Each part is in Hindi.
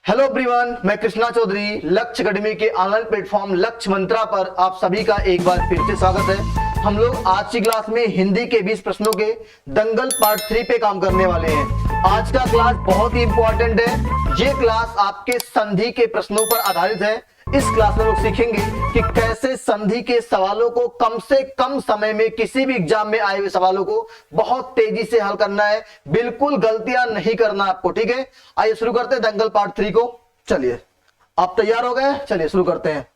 हेलो एवरीवन, मैं कृष्णा चौधरी लक्ष्य अकेडमी के ऑनलाइन प्लेटफॉर्म लक्ष्य मंत्रा पर आप सभी का एक बार फिर से स्वागत है। हम लोग आज की क्लास में हिंदी के 20 प्रश्नों के दंगल पार्ट 3 पे काम करने वाले हैं। आज का क्लास बहुत ही इंपॉर्टेंट है। ये क्लास आपके संधि के प्रश्नों पर आधारित है। इस क्लास में लोग सीखेंगे कि कैसे संधि के सवालों को कम से कम समय में किसी भी एग्जाम में आए हुए सवालों को बहुत तेजी से हल करना है। बिल्कुल गलतियां नहीं करना आपको, ठीक है। आइए शुरू करते हैं दंगल पार्ट 3 को। चलिए, आप तैयार हो गए? चलिए शुरू करते हैं।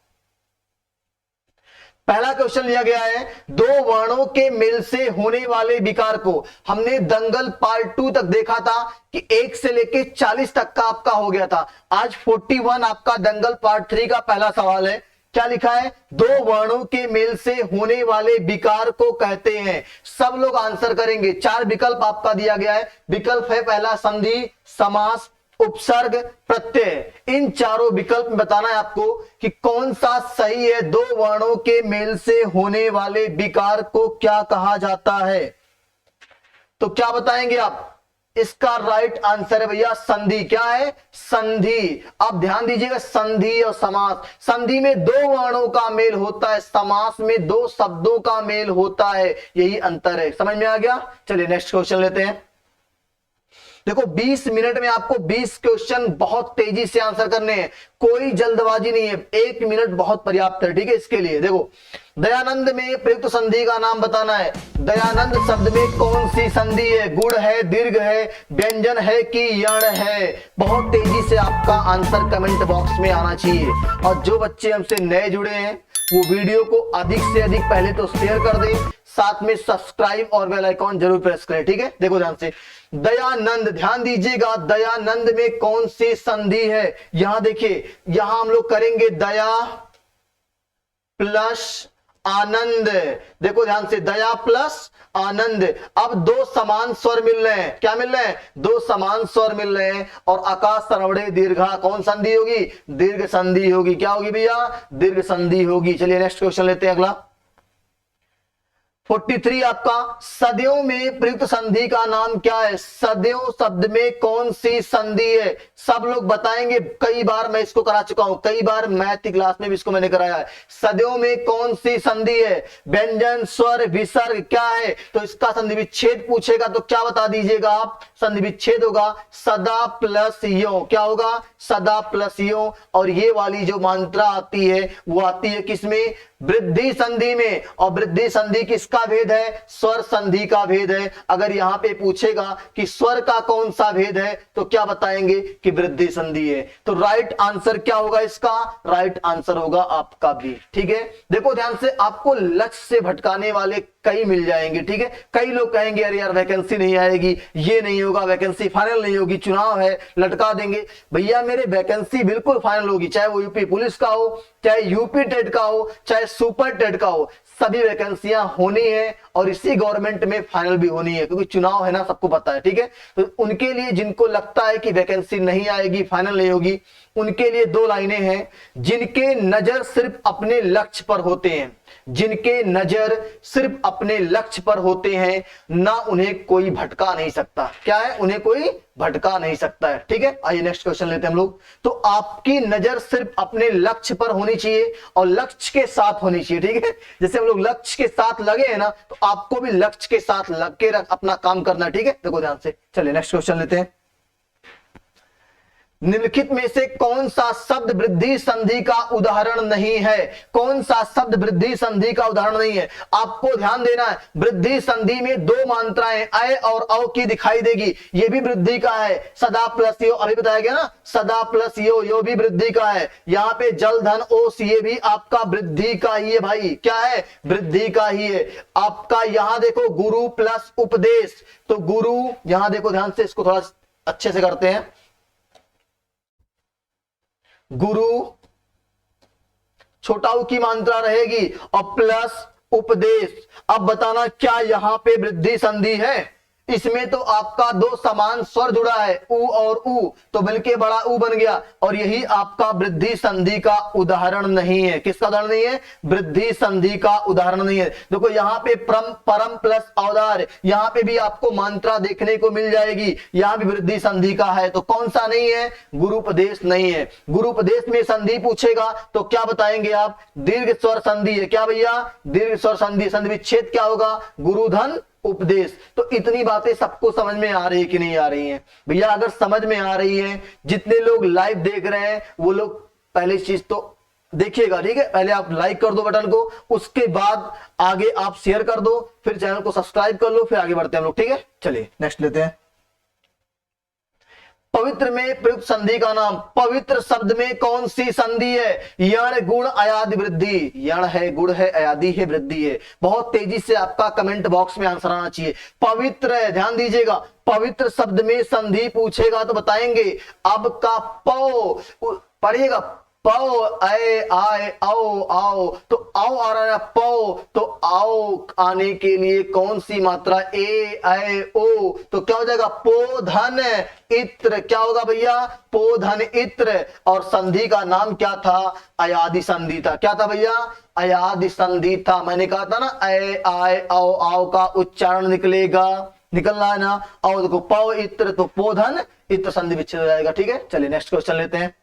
पहला क्वेश्चन लिया गया है, दो वर्णों के मेल से होने वाले विकार को। हमने दंगल पार्ट 2 तक देखा था कि 1 से लेके 40 तक का आपका हो गया था। आज 41 आपका दंगल पार्ट 3 का पहला सवाल है। क्या लिखा है? दो वर्णों के मेल से होने वाले विकार को कहते हैं। सब लोग आंसर करेंगे। 4 विकल्प आपका दिया गया है। विकल्प है पहला संधि, समास, उपसर्ग, प्रत्यय। इन चारों विकल्प में बताना है आपको कि कौन सा सही है। दो वर्णों के मेल से होने वाले विकार को क्या कहा जाता है? तो क्या बताएंगे आप? इसका राइट आंसर है भैया संधि। क्या है? संधि। अब ध्यान दीजिएगा, संधि और समास। संधि में दो वर्णों का मेल होता है, समास में दो शब्दों का मेल होता है। यही अंतर है। समझ में आ गया? चलिए नेक्स्ट क्वेश्चन लेते हैं। देखो 20 मिनट में आपको 20 क्वेश्चन बहुत तेजी से आंसर करने हैं। कोई जल्दबाजी नहीं है, 1 मिनट बहुत पर्याप्त है, ठीक है। इसके लिए देखो, दयानंद में प्रयुक्त संधि का नाम बताना है। दयानंद शब्द में कौन सी संधि है? गुण है, दीर्घ है, व्यंजन है कि यण है? बहुत तेजी से आपका आंसर कमेंट बॉक्स में आना चाहिए। और जो बच्चे हमसे नए जुड़े हैं वो वीडियो को अधिक से अधिक पहले तो शेयर कर दें, साथ में सब्सक्राइब और बेल आइकॉन जरूर प्रेस करें, ठीक है। देखो ध्यान से, दयानंद, ध्यान दीजिएगा, दयानंद में कौन सी संधि है? यहां देखिए, यहां हम लोग करेंगे दया प्लस आनंद। देखो ध्यान से, दया प्लस आनंद। अब दो समान स्वर मिल रहे हैं। क्या मिल रहे हैं? दो समान स्वर मिल रहे हैं। और आकाश सरवड़े दीर्घा, कौन संधि होगी? दीर्घ संधि होगी। क्या होगी भैया? दीर्घ संधि होगी। चलिए नेक्स्ट क्वेश्चन लेते हैं अगला। 43 आपका, सदैव में प्रयुक्त संधि का नाम क्या है? सदैव शब्द में कौन सी संधि है? सब लोग बताएंगे। कई बार मैं इसको करा चुका हूं, कई बार मैथ की क्लास में भी इसको मैंने कराया है। सदैव में कौन सी संधि है? व्यंजन, स्वर, विसर्ग, क्या है? तो इसका संधि विच्छेद पूछेगा तो क्या बता दीजिएगा आप? संधि विच्छेद होगा सदा प्लस यो। क्या होगा? सदा प्लस यो। और ये वाली जो मात्रा आती है वो आती है किसमें? वृद्धि संधि में। और वृद्धि संधि किसका भेद है? स्वर संधि का भेद है। अगर यहां पे पूछेगा कि स्वर का कौन सा भेद है तो क्या बताएंगे? कि वृद्धि संधि है। तो राइट आंसर क्या होगा इसका? राइट आंसर होगा आपका बी, ठीक है। देखो ध्यान से, आपको लक्ष्य से भटकाने वाले कई मिल जाएंगे, ठीक है। कई लोग कहेंगे अरे यार वैकेंसी नहीं आएगी, ये नहीं होगा, वैकेंसी फाइनल नहीं होगी, चुनाव है, लटका देंगे। भैया मेरे वैकेंसी बिल्कुल फाइनल होगी, चाहे वो यूपी पुलिस का हो, चाहे यूपी टेट का हो, चाहे सुपर टेट का हो। सभी वैकेंसियां होनी है और इसी गवर्नमेंट में फाइनल भी होनी है, क्योंकि चुनाव है ना, सबको पता है, ठीक है। तो उनके लिए, जिनको लगता है कि वैकेंसी नहीं आएगी, फाइनल नहीं होगी, उनके लिए दो लाइनें हैं। जिनके नजर सिर्फ अपने लक्ष्य पर होते हैं, जिनके नजर सिर्फ अपने लक्ष्य पर होते हैं, ना उन्हें कोई भटका नहीं सकता। क्या है? उन्हें कोई भटका नहीं सकता है, ठीक है। आइए नेक्स्ट क्वेश्चन लेते हैं हम लोग। तो आपकी नजर सिर्फ अपने लक्ष्य पर होनी चाहिए और लक्ष्य के साथ होनी चाहिए, ठीक है। जैसे हम लोग लक्ष्य के साथ लगे हैं ना, तो आपको भी लक्ष्य के साथ लग के अपना काम करना है, ठीक है। देखो ध्यान से, चलिए नेक्स्ट क्वेश्चन लेते हैं। निम्नलिखित में से कौन सा शब्द वृद्धि संधि का उदाहरण नहीं है? कौन सा शब्द वृद्धि संधि का उदाहरण नहीं है? आपको ध्यान देना है, वृद्धि संधि में दो मात्राएं अय और औ की दिखाई देगी। ये भी वृद्धि का है। सदा प्लस यो, अभी बताया गया ना, सदा प्लस यो भी वृद्धि का है। यहाँ पे जल धन ओस, ये भी आपका वृद्धि का ही है भाई। क्या है? वृद्धि का ही है। आपका यहां देखो, गुरु प्लस उपदेश, तो गुरु, यहां देखो ध्यान से, इसको थोड़ा अच्छे से करते हैं। गुरु छोटा उ की मात्रा रहेगी और प्लस उपदेश। अब बताना क्या यहां पे वृद्धि संधि है? इसमें तो आपका दो समान स्वर जुड़ा है, उ और उ, तो मिलके बड़ा उ बन गया। और यही आपका वृद्धि संधि का उदाहरण नहीं है। किसका उदाहरण नहीं है? वृद्धि संधि का उदाहरण नहीं है। देखो यहाँ पे परम प्लस औदार, यहाँ पे भी आपको मात्रा देखने को मिल जाएगी, यहाँ भी वृद्धि संधि का है। तो कौन सा नहीं है? गुरुपदेश नहीं है। गुरुपदेश में संधि पूछेगा तो क्या बताएंगे आप? दीर्घ स्वर संधि है। क्या भैया? दीर्घ स्वर संधि। संधि विच्छेद क्या होगा? गुरुधन उपदेश। तो इतनी बातें सबको समझ में आ रही है कि नहीं आ रही हैं? भैया अगर समझ में आ रही है, जितने लोग लाइव देख रहे हैं वो लोग पहली चीज तो देखिएगा, ठीक है? पहले आप लाइक कर दो बटन को, उसके बाद आगे आप शेयर कर दो, फिर चैनल को सब्सक्राइब कर लो, फिर आगे बढ़ते हैं हम लोग, ठीक है? चलिए नेक्स्ट लेते हैं। पवित्र में प्रयुक्त संधि का नाम। पवित्र शब्द में कौन सी संधि है? यण गुण अयादि वृद्धि। यण है, गुण है, अयादि है, वृद्धि है। बहुत तेजी से आपका कमेंट बॉक्स में आंसर आना चाहिए। पवित्र है, ध्यान दीजिएगा। पवित्र शब्द में संधि पूछेगा तो बताएंगे। अब का पौ पढ़िएगा, पौ आए आए आओ आओ, तो आओ आ रहा है पौ, तो आओ आने के लिए कौन सी मात्रा? ए आए ओ, तो क्या हो जाएगा? पोधन इत्र। क्या होगा भैया? पोधन इत्र। और संधि का नाम क्या था? अयादि संधि था। क्या था भैया? अयादि संधि था। मैंने कहा था ना, ए आए आओ आओ का उच्चारण निकलेगा, निकलना है ना। आओ देखो, पौ इत्र, तो पोधन इत्र संधि विच्छेद हो जाएगा, ठीक है? चलिए नेक्स्ट क्वेश्चन लेते हैं।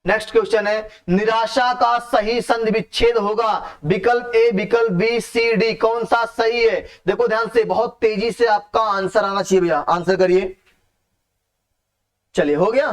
नेक्स्ट क्वेश्चन है, निराशा का सही संधि विच्छेद होगा। विकल्प ए, विकल्प बी, सी, डी, कौन सा सही है? देखो ध्यान से, बहुत तेजी से आपका आंसर आना चाहिए भैया, आंसर करिए। चलिए हो गया।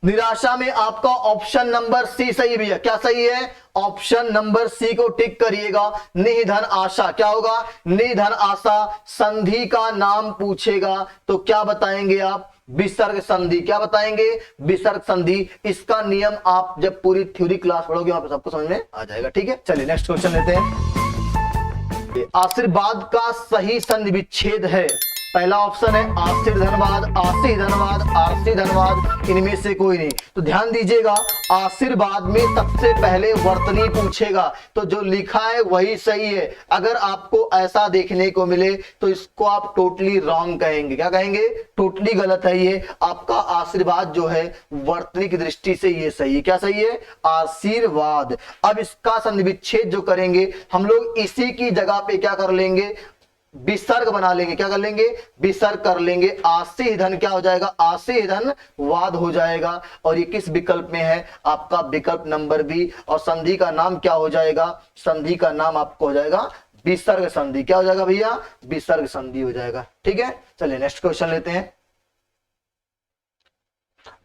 निराशा में आपका ऑप्शन नंबर सी सही भैया। क्या सही है? ऑप्शन नंबर सी को टिक करिएगा। निधन आशा। क्या होगा? निधन आशा। संधि का नाम पूछेगा तो क्या बताएंगे आप? विसर्ग संधि। क्या बताएंगे? विसर्ग संधि। इसका नियम आप जब पूरी थ्योरी क्लास पढ़ोगे वहां पे सबको समझ में आ जाएगा, ठीक है? चलिए नेक्स्ट क्वेश्चन लेते हैं। आशीर्वाद का सही संधि विच्छेद है। पहला ऑप्शन है आशीर धनवाद, आशी धनवाद, आरसी धनवाद, इनमें से कोई नहीं। तो ध्यान दीजिएगा, आशीर्वाद में सबसे पहले वर्तनी पूछेगा, तो जो लिखा है वही सही है। अगर आपको ऐसा देखने को मिले तो इसको आप टोटली रॉन्ग कहेंगे। क्या कहेंगे? टोटली गलत है ये। आपका आशीर्वाद जो है वर्तनी की दृष्टि से ये सही है। क्या सही है? आशीर्वाद। अब इसका संधि विच्छेद जो करेंगे हम लोग, इसी की जगह पे क्या कर लेंगे? विसर्ग बना लेंगे। क्या कर लेंगे? विसर्ग कर लेंगे। आशी धन क्या हो जाएगा? आशी धन वाद हो जाएगा। और ये किस विकल्प में है? आपका विकल्प नंबर बी। और संधि का नाम क्या हो जाएगा? संधि का नाम आपको हो जाएगा विसर्ग संधि। क्या हो जाएगा भैया? विसर्ग संधि हो जाएगा, ठीक है? चलिए नेक्स्ट क्वेश्चन लेते हैं।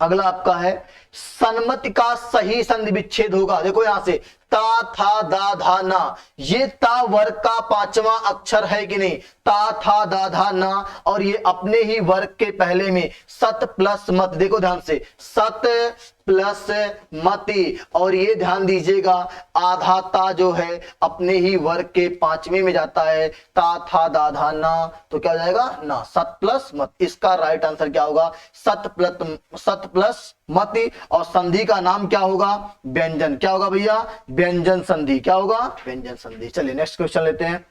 अगला आपका है, सन्मति का सही संधि विच्छेद होगा। देखो यहां से, ता था दा धा ना, ये ता वर्ग का पांचवा अक्षर है कि नहीं? ता था दा धा ना, और ये अपने ही वर्ग के पहले में सत प्लस मत। देखो ध्यान से, सत प्लस मति। और ये ध्यान दीजिएगा, आधा ता जो है अपने ही वर्ग के पांचवें में जाता है। ता था दा धा ना, तो क्या हो जाएगा? ना। सत प्लस मत। इसका राइट आंसर क्या होगा? सत प्लस मति। और संधि का नाम क्या होगा? व्यंजन। क्या होगा भैया? व्यंजन संधि। क्या होगा? व्यंजन संधि। चलिए नेक्स्ट क्वेश्चन लेते हैं।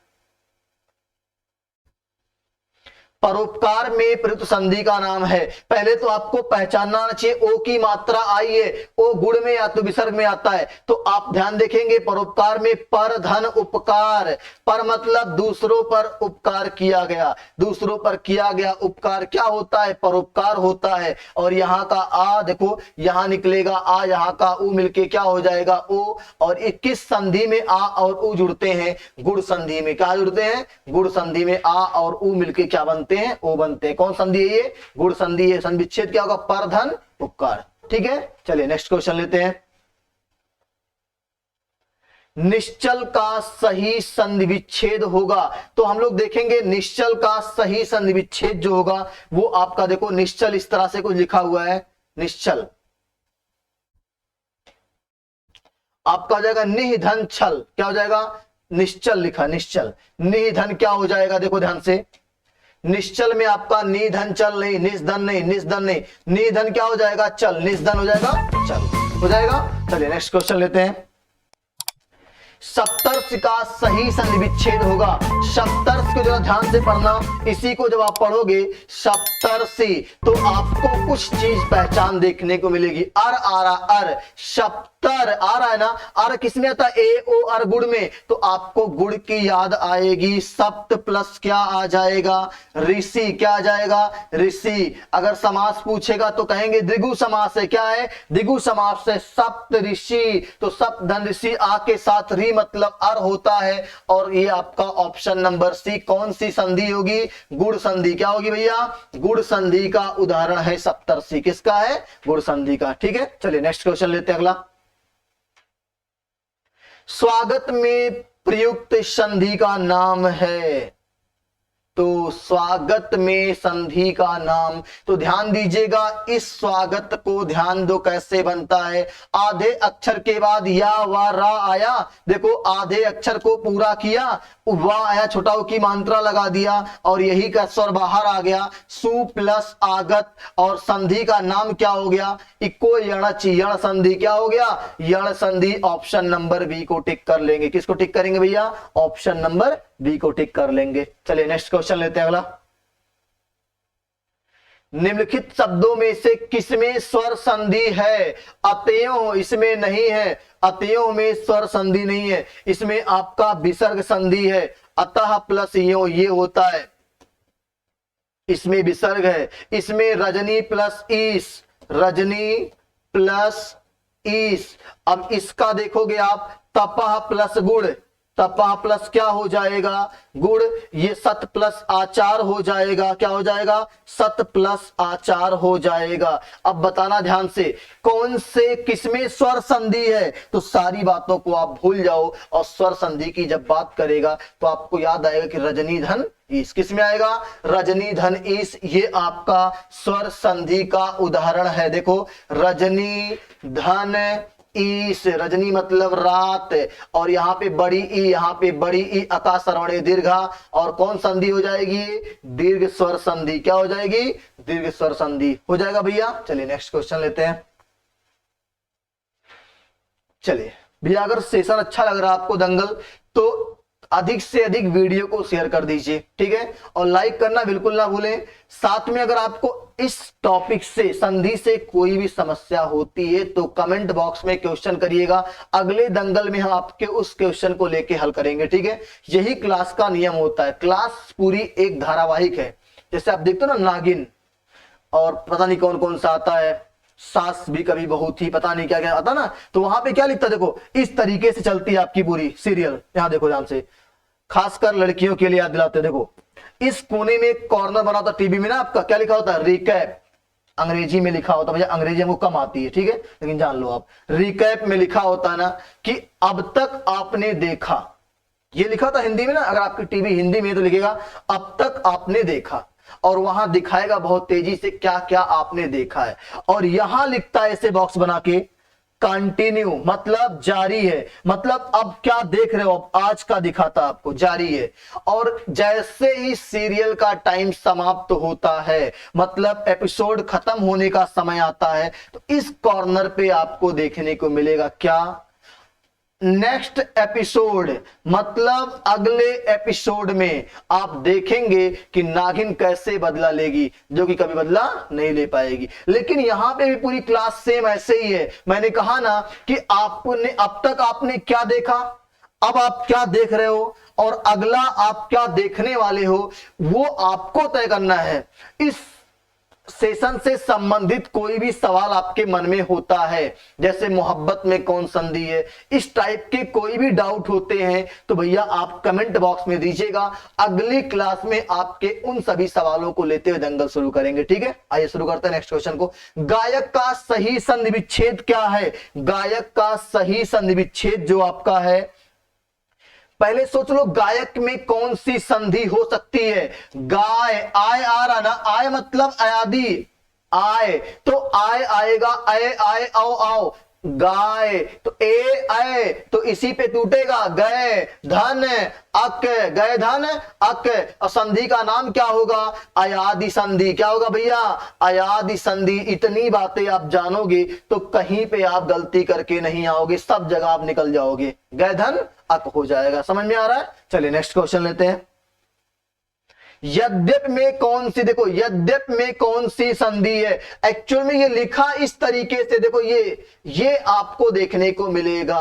परोपकार में प्रयुक्त संधि का नाम है। पहले तो आपको पहचानना चाहिए, ओ की मात्रा आई है, ओ गुण में या तो विसर्ग में आता है। तो आप ध्यान देखेंगे, परोपकार में पर धन उपकार। पर मतलब दूसरों पर उपकार किया गया, दूसरों पर किया गया उपकार क्या होता है? परोपकार होता है। और यहाँ का आ देखो, यहाँ निकलेगा आ, यहाँ का उ मिलके क्या हो जाएगा? ओ। और 21 संधि में आ और उ जुड़ते हैं? गुण संधि में। क्या जुड़ते हैं? गुण संधि में आ और उ मिलके क्या बनते हैं? ओ बनते हैं। कौन संधि है ये? गुण संधि है। संधि विच्छेद क्या होगा? पर धन उपकार, ठीक है? चलिए नेक्स्ट क्वेश्चन लेते हैं। निश्चल का सही संधि विच्छेद होगा। तो हम लोग देखेंगे निश्चल का सही संधि विच्छेद जो होगा वो आपका, देखो निश्चल इस तरह से कुछ लिखा हुआ है। निश्चल आपका हो जाएगा निधन छल। क्या हो जाएगा? निश्चल लिखा, निश्चल। निधन क्या हो जाएगा? देखो ध्यान से, निश्चल में आपका निधन चल नहीं, निस्धन नहीं, निस्धन नहीं, निधन क्या हो जाएगा? चल। निस्धन हो जाएगा चल, हो जाएगा। चलिए नेक्स्ट क्वेश्चन लेते हैं। सप्तर्ष का सही संधि विच्छेद होगा। सप्तर्ष को जरा ध्यान से पढ़ना, इसी को जब आप पढ़ोगे सप्तर्षि तो आपको कुछ चीज पहचान देखने को मिलेगी। अर आ रहा, अर सप्तर आ रहा है ना, अर किसमें आता है? ए ओ अर गुड़ में, तो आपको गुड़ की याद आएगी। सप्त प्लस क्या आ जाएगा? ऋषि। क्या आ जाएगा? ऋषि। अगर समास पूछेगा तो कहेंगे द्विगु समास है। क्या है? द्विगु समास है। सप्त ऋषि, तो सप्त धन ऋषि आ के साथ री मतलब अर होता है। और ये आपका ऑप्शन नंबर सी कौन सी संधि होगी? गुड़ संधि। क्या होगी भैया? गुड़ संधि का उदाहरण है सप्तर्षि। किसका है? गुड़ संधि का। ठीक है, चलिए नेक्स्ट क्वेश्चन लेते हैं अगला। स्वागत में प्रयुक्त संधि का नाम है, तो स्वागत में संधि का नाम, तो ध्यान दीजिएगा, इस स्वागत को ध्यान दो कैसे बनता है। आधे अक्षर के बाद या वा रा आया, देखो आधे अक्षर को पूरा किया, वाह आया, छोटा ऊ की मात्रा लगा दिया और यही का स्वर बाहर आ गया। सु प्लस आगत और संधि का नाम क्या हो गया? इको यणच, यण संधि। क्या हो गया? यण संधि। ऑप्शन नंबर बी को टिक कर लेंगे। किसको टिक करेंगे भैया? ऑप्शन नंबर बी को टिक कर लेंगे। चलिए नेक्स्ट क्वेश्चन लेते हैं अगला। निम्नलिखित शब्दों में से किसमें स्वर संधि है? अतएव इसमें नहीं है, अतएव में स्वर संधि नहीं है, इसमें आपका विसर्ग संधि है। अतः प्लस यो ये होता है, इसमें विसर्ग है। इसमें रजनी प्लस ईस, रजनी प्लस ईस। अब इसका देखोगे आप, तपह प्लस गुड़, तपा प्लस क्या हो जाएगा? गुड़। ये सत प्लस आचार हो जाएगा। क्या हो जाएगा? सत प्लस आचार हो जाएगा। अब बताना ध्यान से, कौन से किसमें स्वर संधि है? तो सारी बातों को आप भूल जाओ और स्वर संधि की जब बात करेगा तो आपको याद आएगा कि रजनी धन ईस। किसमें आएगा? रजनी धन ईस। ये आपका स्वर संधि का उदाहरण है। देखो रजनी धन ईस, रजनी मतलब रात, और यहाँ पे बड़ी ई, यहाँ पे बड़ी ई, अका सर्वणे दीर्घा, और कौन संधि हो जाएगी? दीर्घ स्वर संधि। क्या हो जाएगी? दीर्घ स्वर संधि हो जाएगा भैया। चलिए नेक्स्ट क्वेश्चन लेते हैं। चलिए भैया, अगर सेशन अच्छा लग रहा है आपको दंगल, तो अधिक से अधिक वीडियो को शेयर कर दीजिए, ठीक है, और लाइक करना बिल्कुल ना भूलें। साथ में अगर आपको इस टॉपिक से, संधि से कोई भी समस्या होती है तो कमेंट बॉक्स में क्वेश्चन करिएगा। अगले दंगल में हम आपके उस क्वेश्चन को लेके हल करेंगे, ठीक है। यही क्लास का नियम होता है। क्लास पूरी एक धारावाहिक है। जैसे आप देखते हो ना नागिन, और पता नहीं कौन कौन सा आता है, सास भी कभी बहू थी, पता नहीं क्या क्या आता ना, तो वहां पे क्या लिखता है? देखो इस तरीके से चलती है आपकी पूरी सीरियल। यहां देखो ध्यान से, खासकर लड़कियों के लिए याद दिलाते हैं। देखो इस कोने में एक कॉर्नर बना होता टीवी में ना, आपका क्या लिखा होता है? रिकैप। अंग्रेजी में लिखा होता है, भैया अंग्रेजी हमको कम आती है, ठीक है, लेकिन जान लो आप, रिकैप में लिखा होता है ना कि अब तक आपने देखा, ये लिखा था हिंदी में ना, अगर आपकी टीवी हिंदी में तो लिखेगा अब तक आपने देखा, और वहां दिखाएगा बहुत तेजी से क्या क्या आपने देखा है। और यहां लिखता है ऐसे बॉक्स बना के कंटिन्यू, मतलब जारी है, मतलब अब क्या देख रहे हो, अब आज का दिखाता आपको, जारी है। और जैसे ही सीरियल का टाइम समाप्त होता है, मतलब एपिसोड खत्म होने का समय आता है, तो इस कॉर्नर पे आपको देखने को मिलेगा क्या? Next episode. मतलब अगले एपिसोड में आप देखेंगे कि नागिन कैसे बदला लेगी, जो कि कभी बदला नहीं ले पाएगी। लेकिन यहां पे भी पूरी क्लास सेम ऐसे ही है। मैंने कहा ना कि आपने अब तक आपने क्या देखा, अब आप क्या देख रहे हो, और अगला आप क्या देखने वाले हो, वो आपको तय करना है। इस सेशन से संबंधित कोई भी सवाल आपके मन में होता है, जैसे मोहब्बत में कौन संधि है, इस टाइप के कोई भी डाउट होते हैं, तो भैया आप कमेंट बॉक्स में दीजिएगा। अगली क्लास में आपके उन सभी सवालों को लेते हुए दंगल शुरू करेंगे, ठीक है। आइए शुरू करते हैं नेक्स्ट क्वेश्चन को। गायक का सही संधि विच्छेद क्या है? गायक का सही संधि विच्छेद जो आपका है, पहले सोच लो गायक में कौन सी संधि हो सकती है। गाय, आय आ रहा ना, आय मतलब अयादि, आय, तो आय आएगा, आय आय आओ आओ, गाय, तो ए आए तो इसी पे टूटेगा, गए धन अक, गए धन अक। और संधि का नाम क्या होगा, अयादि संधि। क्या होगा भैया, अयादि संधि। इतनी बातें आप जानोगे तो कहीं पे आप गलती करके नहीं आओगे, सब जगह आप निकल जाओगे, गए धन अक हो जाएगा। समझ में आ रहा है। चलिए नेक्स्ट क्वेश्चन लेते हैं। यद्यप में कौन सी, देखो यद्यप में कौन सी संधि है। एक्चुअल में ये लिखा इस तरीके से, देखो ये आपको देखने को मिलेगा,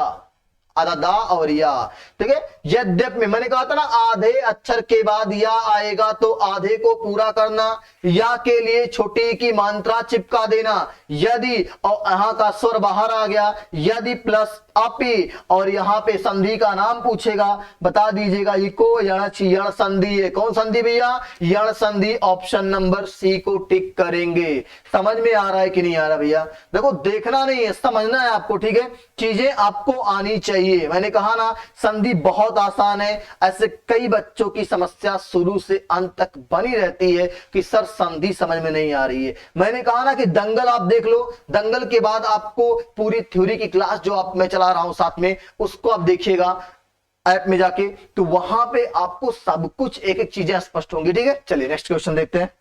अदा और या, ठीक है। यद्यप में मैंने कहा था ना, आधे अक्षर के बाद या आएगा तो आधे को पूरा करना, या के लिए छोटी की मात्रा चिपका देना। यदि, और यहां का स्वर बाहर आ गया, यदि प्लस अपि, और यहां पे संधि का नाम पूछेगा, बता दीजिएगा इको यण संधि है। कौन संधि भैया, यण संधि। ऑप्शन नंबर सी को टिक करेंगे। समझ में आ रहा है कि नहीं आ रहा भैया। देखो देखना नहीं है, समझना है आपको, ठीक है। चीजें आपको आनी चाहिए। मैंने कहा ना संधि बहुत आसान है। ऐसे कई बच्चों की समस्या शुरू से अंत तक बनी रहती है कि सर संधि समझ में नहीं आ रही है। मैंने कहा ना कि दंगल आप देख लो, दंगल के बाद आपको पूरी थ्योरी की क्लास जो आप मैं चला रहा हूं साथ में, उसको आप देखिएगा ऐप में जाके, तो वहां पे आपको सब कुछ एक एक चीजें स्पष्ट होंगी, ठीक है। चलिए नेक्स्ट क्वेश्चन देखते हैं।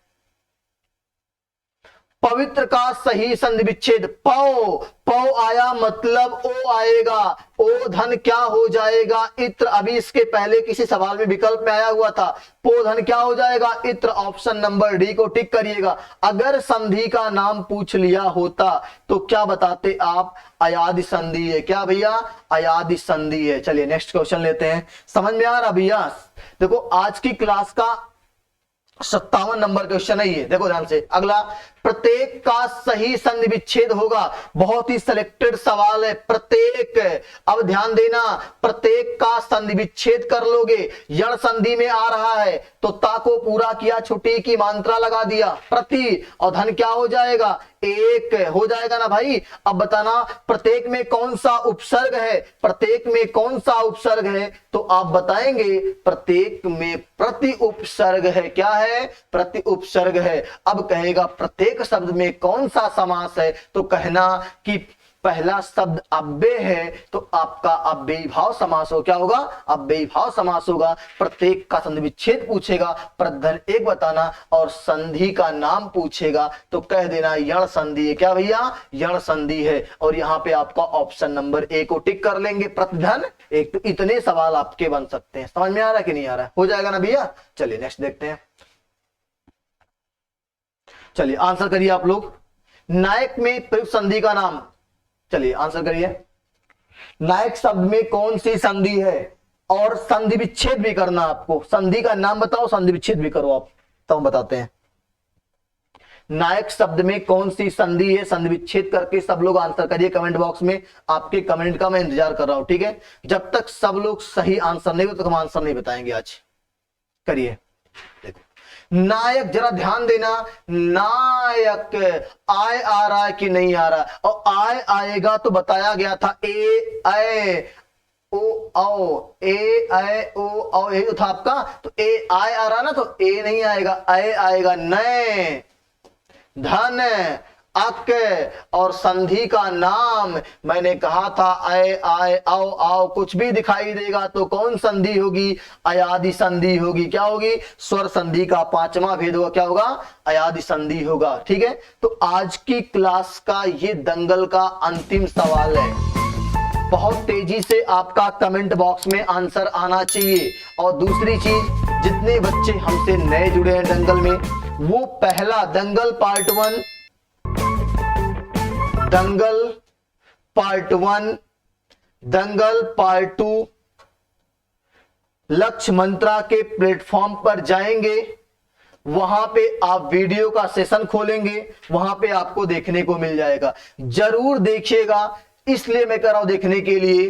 पवित्र का सही संधि विच्छेद, पौ, पौ आया मतलब ओ आएगा, ओ धन क्या हो जाएगा, इत्र। अभी इसके पहले किसी सवाल में विकल्प में आया हुआ था, पो धन क्या हो जाएगा, इत्र। ऑप्शन नंबर डी को टिक करिएगा। अगर संधि का नाम पूछ लिया होता तो क्या बताते आप, अयादि संधि है। क्या भैया, अयादि संधि है। चलिए नेक्स्ट क्वेश्चन लेते हैं। समझ में आ रहा भैया। देखो आज की क्लास का 57 नंबर क्वेश्चन है ये, देखो ध्यान से। अगला, प्रत्येक का सही संधि विच्छेद होगा। बहुत ही सिलेक्टेड सवाल है, प्रत्येक। अब ध्यान देना, प्रत्येक का संधि विच्छेद कर लोगे। यण संधि में आ रहा है तो ता को पूरा किया, छुट्टी की मात्रा लगा दिया, प्रति, और धन क्या हो जाएगा, एक हो जाएगा ना भाई। अब बताना प्रत्येक में कौन सा उपसर्ग है, प्रत्येक में कौन सा उपसर्ग है, तो आप बताएंगे प्रत्येक में प्रति उपसर्ग है। क्या है, प्रति उपसर्ग है। अब कहेगा प्रत्येक शब्द में कौन सा समास है, तो कहना कि पहला शब्द अव्यय है तो आपका अव्ययी भाव समास हो। क्या होगा, अव्ययी भाव समास होगा। प्रत्येक का संधि विच्छेद पूछेगा, प्रधन एक बताना, और संधि का नाम पूछेगा तो कह देना यण संधि है। क्या भैया, यण संधि है। और यहां पे आपका ऑप्शन नंबर ए को टिक कर लेंगे, प्रतिधन एक। तो इतने सवाल आपके बन सकते हैं। समझ में आ रहा है कि नहीं आ रहा है, हो जाएगा ना भैया। चलिए नेक्स्ट देखते हैं। चलिए आंसर करिए आप लोग। नायक में प्रयुक्त संधि का नाम, चलिए आंसर करिए। नायक शब्द में कौन सी संधि है, और संधि विच्छेद भी करना आपको। संधि का नाम बताओ, संधि विच्छेद भी करो आप, तो हम बताते हैं। नायक शब्द में कौन सी संधि है, संधि विच्छेद करके सब लोग आंसर करिए कमेंट बॉक्स में। आपके कमेंट का मैं इंतजार कर रहा हूं, ठीक है। जब तक सब लोग सही आंसर नहीं हो तो हम आंसर नहीं बताएंगे आज। करिए, देखो नायक, जरा ध्यान देना, नायक आय आ रहा है कि नहीं आ रहा, और आय आएगा तो बताया गया था ए आय ओ औ, ए आय ओ औ, यही तो था आपका। तो ए आय आ रहा ना, तो ए नहीं आएगा, आय आएगा। नए, धन, अक, और संधि का नाम मैंने कहा था अय आय आओ आओ, कुछ भी दिखाई देगा तो कौन संधि होगी, अयादि संधि होगी। क्या होगी, स्वर संधि का पांचवा भेद होगा। क्या होगा, अयादि संधि होगा, ठीक है। तो आज की क्लास का ये दंगल का अंतिम सवाल है। बहुत तेजी से आपका कमेंट बॉक्स में आंसर आना चाहिए। और दूसरी चीज, जितने बच्चे हमसे नए जुड़े हैं दंगल में, वो पहला दंगल पार्ट 1, दंगल पार्ट 1, दंगल पार्ट 2 लक्ष्य मंत्रा के प्लेटफॉर्म पर जाएंगे। वहां पे आप वीडियो का सेशन खोलेंगे, वहां पे आपको देखने को मिल जाएगा। जरूर देखिएगा, इसलिए मैं कर रहा हूं देखने के लिए,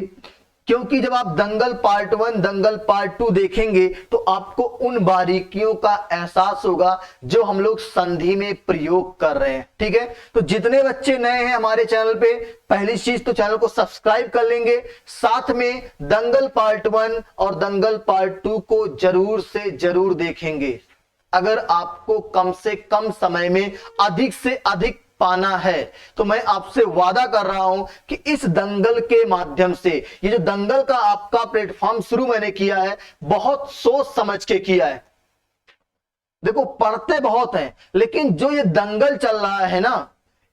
क्योंकि जब आप दंगल पार्ट 1, दंगल पार्ट 2 देखेंगे तो आपको उन बारीकियों का एहसास होगा जो हम लोग संधि में प्रयोग कर रहे हैं, ठीक है। तो जितने बच्चे नए हैं हमारे चैनल पे, पहली चीज तो चैनल को सब्सक्राइब कर लेंगे, साथ में दंगल पार्ट 1 और दंगल पार्ट 2 को जरूर से जरूर देखेंगे। अगर आपको कम से कम समय में अधिक से अधिक पाना है। तो मैं आपसे वादा कर रहा हूं कि इस दंगल के माध्यम से, ये जो दंगल का आपका प्लेटफॉर्म शुरू मैंने किया है, बहुत सोच समझ के किया है। देखो पढ़ते बहुत हैं, लेकिन जो ये दंगल चल रहा है ना,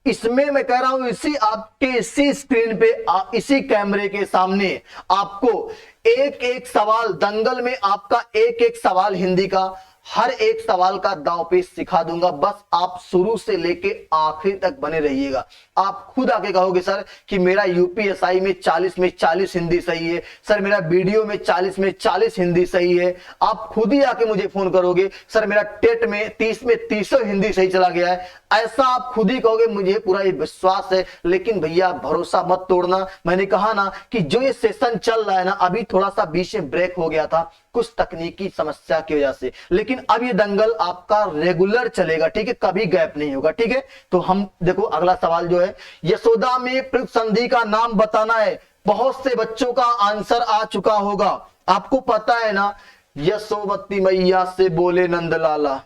इसमें मैं कह रहा हूं इसी आपके इसी स्क्रीन पे इसी कैमरे के सामने आपको एक एक सवाल, दंगल में आपका एक एक सवाल हिंदी का, हर एक सवाल का दांवपेच सिखा दूंगा। बस आप शुरू से लेके आखिर तक बने रहिएगा। आप खुद आके कहोगे सर कि मेरा यूपीएसआई में 40 में 40 हिंदी सही है, सर मेरा वीडियो में 40 में 40 हिंदी सही है। आप खुद ही आके मुझे फोन करोगे सर मेरा टेट में 30 में 30 हिंदी सही चला गया है, ऐसा आप खुद ही कहोगे, मुझे पूरा ये विश्वास है। लेकिन भैया भरोसा मत तोड़ना। मैंने कहा ना कि जो ये सेशन चल रहा है ना, अभी थोड़ा सा बीच में ब्रेक हो गया था कुछ तकनीकी समस्या की वजह से, लेकिन अब ये दंगल आपका रेगुलर चलेगा, ठीक है, कभी गैप नहीं होगा, ठीक है। तो हम देखो अगला सवाल जो है, यशोदा में प्रयुक्त संधि का नाम बताना है। बहुत से बच्चों का आंसर आ चुका होगा, आपको पता है ना, यशोवती मैया से बोले नंदलाला,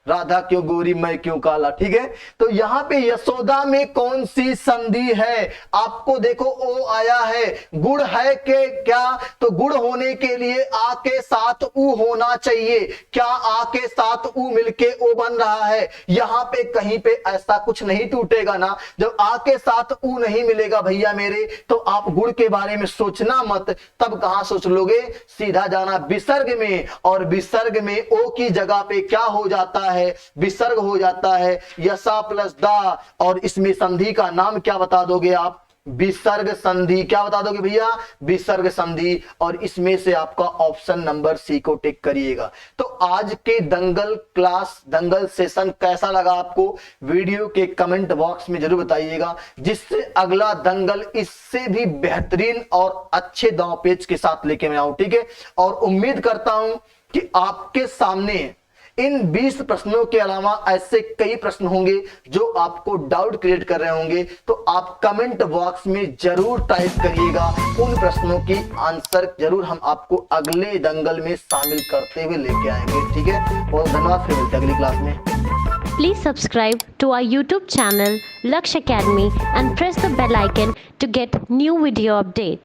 राधा क्यों गोरी मैं क्यों काला, ठीक है। तो यहां पे यशोदा में कौन सी संधि है, आपको देखो ओ आया है, गुड़ है के क्या, तो गुड़ होने के लिए आ के साथ ऊ होना चाहिए। क्या आ के साथ ऊ मिलके ओ बन रहा है? यहां पे कहीं पे ऐसा कुछ नहीं टूटेगा ना। जब आ के साथ ऊ नहीं मिलेगा भैया मेरे, तो आप गुड़ के बारे में सोचना मत। तब कहां सोच लोगे, सीधा जाना विसर्ग में, और विसर्ग में ओ की जगह पे क्या हो जाता है, विसर्ग हो जाता है यसा प्लस दा, और इसमें संधि का नाम क्या बता दोगे आप, विसर्ग संधि। क्या बता दोगे भैया, विसर्ग संधि। और इसमें से आपका ऑप्शन नंबर सी को टिक करिएगा। तो आज के दंगल क्लास, दंगल सेशन कैसा लगा आपको, वीडियो के कमेंट बॉक्स में जरूर बताइएगा, जिससे अगला दंगल इससे भी बेहतरीन और अच्छे दांवपेच के साथ लेके मैं आऊं, ठीक है। और उम्मीद करता हूं कि आपके सामने इन 20 प्रश्नों के अलावा ऐसे कई प्रश्न होंगे जो आपको डाउट क्रिएट कर रहे होंगे। तो आप कमेंट बॉक्स में जरूर टाइप करिएगा, उन प्रश्नों की आंसर जरूर हम आपको अगले दंगल में शामिल करते हुए लेके आएंगे, ठीक है। बहुत धन्यवाद, फिर मिलते हैं अगली क्लास में। Please subscribe to our YouTube channel Laksh Academy and press the bell icon to get new video updates.